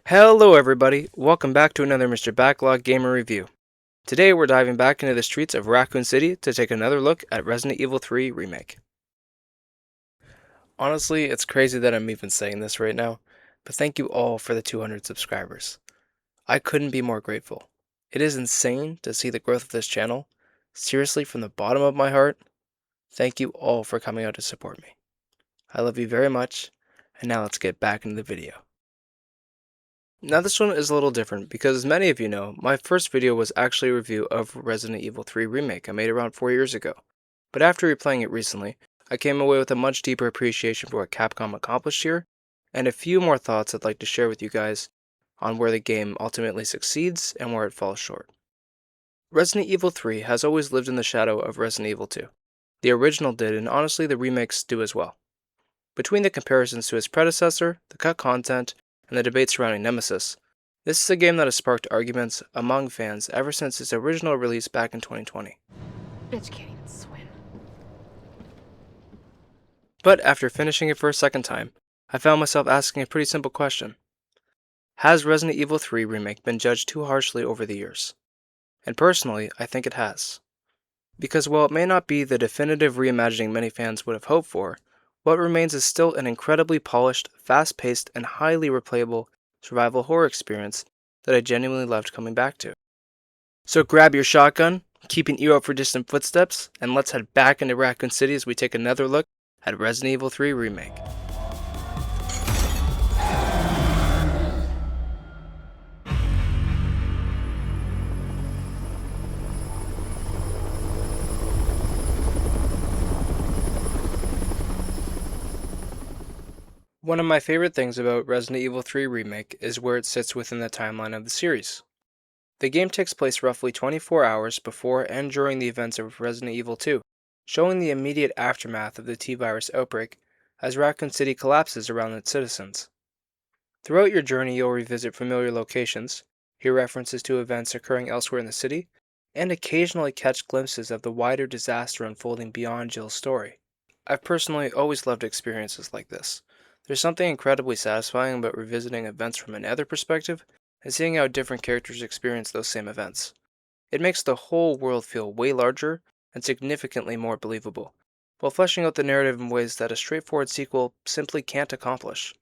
Hello everybody, welcome back to another Mr. Backlog Gamer Review. Today we're diving back into the streets of Raccoon City to take another look at Resident Evil 3 Remake. Honestly, it's crazy that I'm even saying this right now, but thank you all for the 200 subscribers. I couldn't be more grateful. It is insane to see the growth of this channel. Seriously, from the bottom of my heart, thank you all for coming out to support me. I love you very much, and now let's get back into the video. Now this one is a little different because as many of you know, my first video was actually a review of Resident Evil 3 Remake I made around 4 years ago. But after replaying it recently, I came away with a much deeper appreciation for what Capcom accomplished here, and a few more thoughts I'd like to share with you guys on where the game ultimately succeeds and where it falls short. Resident Evil 3 has always lived in the shadow of Resident Evil 2. The original did, and honestly the remakes do as well. Between the comparisons to its predecessor, the cut content, and the debate surrounding Nemesis, this is a game that has sparked arguments among fans ever since its original release back in 2020. Bitch can't even swim. But after finishing it for a second time, I found myself asking a pretty simple question. Has Resident Evil 3 Remake been judged too harshly over the years? And personally, I think it has. Because while it may not be the definitive reimagining many fans would have hoped for, what remains is still an incredibly polished, fast-paced, and highly replayable survival horror experience that I genuinely loved coming back to. So grab your shotgun, keep an ear out for distant footsteps, and let's head back into Raccoon City as we take another look at Resident Evil 3 Remake. One of my favorite things about Resident Evil 3 Remake is where it sits within the timeline of the series. The game takes place roughly 24 hours before and during the events of Resident Evil 2, showing the immediate aftermath of the T-virus outbreak as Raccoon City collapses around its citizens. Throughout your journey you'll revisit familiar locations, hear references to events occurring elsewhere in the city, and occasionally catch glimpses of the wider disaster unfolding beyond Jill's story. I've personally always loved experiences like this. There's something incredibly satisfying about revisiting events from another perspective and seeing how different characters experience those same events. It makes the whole world feel way larger and significantly more believable, while fleshing out the narrative in ways that a straightforward sequel simply can't accomplish.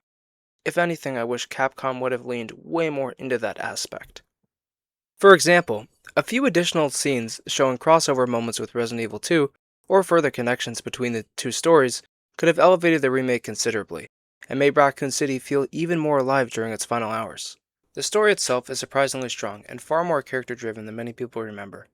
If anything, I wish Capcom would have leaned way more into that aspect. For example, a few additional scenes showing crossover moments with Resident Evil 2, or further connections between the two stories, could have elevated the remake considerably, and made Raccoon City feel even more alive during its final hours. The story itself is surprisingly strong and far more character-driven than many people remember.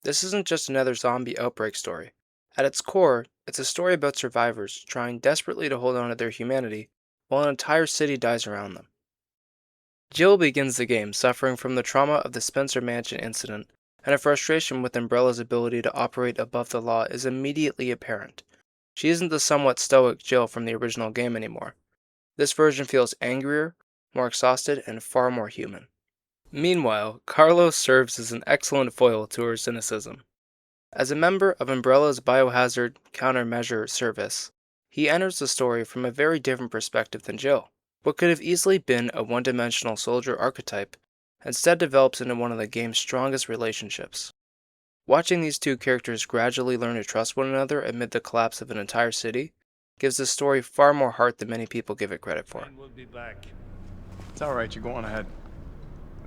This isn't just another zombie outbreak story. At its core, it's a story about survivors trying desperately to hold on to their humanity while an entire city dies around them. Jill begins the game suffering from the trauma of the Spencer Mansion incident, and a frustration with Umbrella's ability to operate above the law is immediately apparent. She isn't the somewhat stoic Jill from the original game anymore. This version feels angrier, more exhausted, and far more human. Meanwhile, Carlos serves as an excellent foil to her cynicism. As a member of Umbrella's biohazard countermeasure service, he enters the story from a very different perspective than Jill. What could have easily been a one-dimensional soldier archetype instead develops into one of the game's strongest relationships. Watching these two characters gradually learn to trust one another amid the collapse of an entire city gives the story far more heart than many people give it credit for. We'll be back. It's all right, you're going ahead.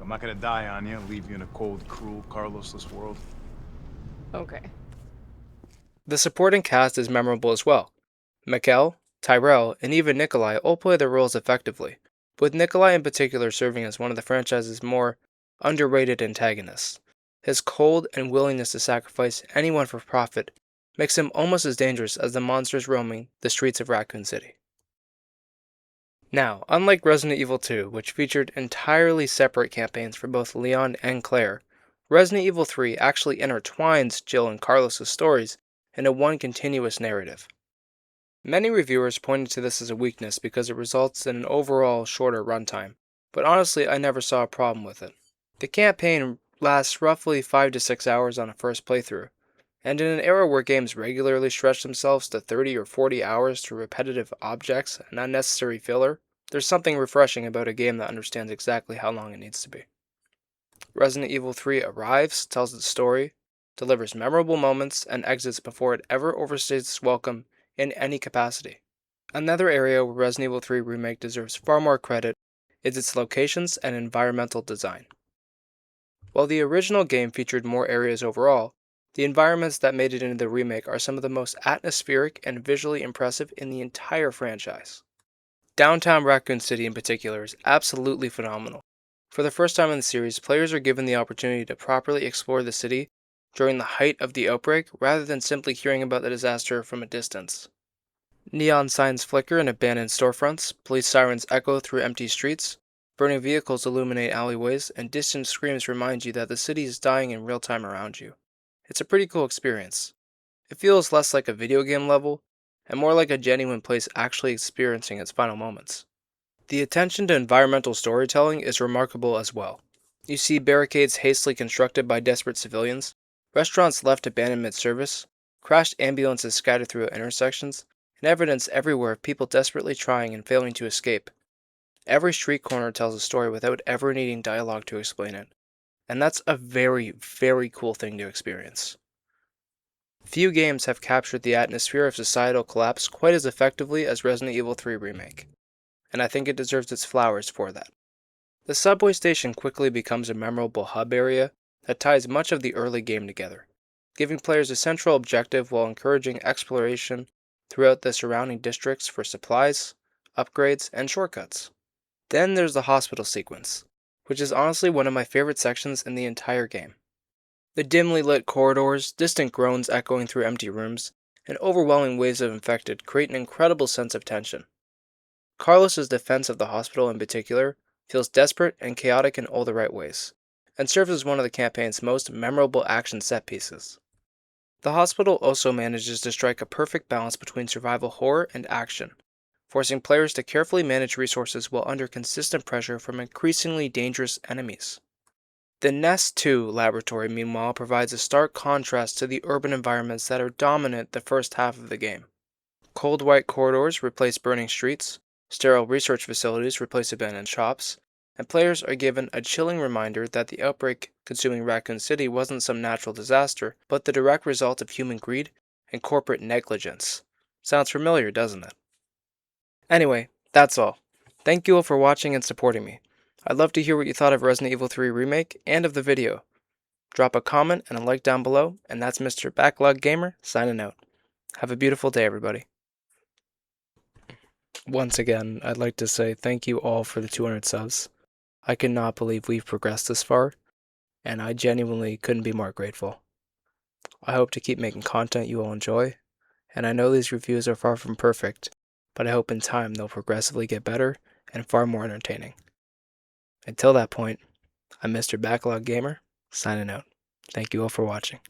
I'm not gonna die on you, leave you in a cold, cruel, Carlosless world. Okay. The supporting cast is memorable as well. Mikkel, Tyrell, and even Nikolai all play their roles effectively, with Nikolai in particular serving as one of the franchise's more underrated antagonists. His cold and willingness to sacrifice anyone for profit makes him almost as dangerous as the monsters roaming the streets of Raccoon City. Now, unlike Resident Evil 2, which featured entirely separate campaigns for both Leon and Claire, Resident Evil 3 actually intertwines Jill and Carlos' stories into one continuous narrative. Many reviewers pointed to this as a weakness because it results in an overall shorter runtime, but honestly I never saw a problem with it. The campaign lasts roughly 5 to 6 hours on a first playthrough, and in an era where games regularly stretch themselves to 30 or 40 hours through repetitive objects and unnecessary filler, There's something refreshing about a game that understands exactly how long it needs to be. Resident Evil 3 arrives, tells its story, delivers memorable moments, and exits before it ever overstays its welcome in any capacity. Another area where Resident Evil 3 Remake deserves far more credit is its locations and environmental design. While the original game featured more areas overall, the environments that made it into the remake are some of the most atmospheric and visually impressive in the entire franchise. Downtown Raccoon City in particular is absolutely phenomenal. For the first time in the series, players are given the opportunity to properly explore the city during the height of the outbreak rather than simply hearing about the disaster from a distance. Neon signs flicker in abandoned storefronts, police sirens echo through empty streets, burning vehicles illuminate alleyways, and distant screams remind you that the city is dying in real time around you. It's a pretty cool experience. It feels less like a video game level, and more like a genuine place actually experiencing its final moments. The attention to environmental storytelling is remarkable as well. You see barricades hastily constructed by desperate civilians, restaurants left abandoned mid-service, crashed ambulances scattered through intersections, and evidence everywhere of people desperately trying and failing to escape. Every street corner tells a story without ever needing dialogue to explain it, and that's a very, very cool thing to experience. Few games have captured the atmosphere of societal collapse quite as effectively as Resident Evil 3 Remake, and I think it deserves its flowers for that. The subway station quickly becomes a memorable hub area that ties much of the early game together, giving players a central objective while encouraging exploration throughout the surrounding districts for supplies, upgrades, and shortcuts. Then there's the hospital sequence, which is honestly one of my favorite sections in the entire game. The dimly lit corridors, distant groans echoing through empty rooms, and overwhelming waves of infected create an incredible sense of tension. Carlos's defense of the hospital in particular feels desperate and chaotic in all the right ways, and serves as one of the campaign's most memorable action set pieces. The hospital also manages to strike a perfect balance between survival horror and action, forcing players to carefully manage resources while under consistent pressure from increasingly dangerous enemies. The Nest 2 laboratory, meanwhile, provides a stark contrast to the urban environments that are dominant the first half of the game. Cold white corridors replace burning streets, sterile research facilities replace abandoned shops, and players are given a chilling reminder that the outbreak consuming Raccoon City wasn't some natural disaster, but the direct result of human greed and corporate negligence. Sounds familiar, doesn't it? Anyway, that's all. Thank you all for watching and supporting me. I'd love to hear what you thought of Resident Evil 3 Remake and of the video. Drop a comment and a like down below, and that's Mr. Backlog Gamer signing out. Have a beautiful day, everybody. Once again, I'd like to say thank you all for the 200 subs. I cannot believe we've progressed this far, and I genuinely couldn't be more grateful. I hope to keep making content you all enjoy, and I know these reviews are far from perfect, but I hope in time they'll progressively get better and far more entertaining. Until that point, I'm Mr. Backlog Gamer, signing out. Thank you all for watching.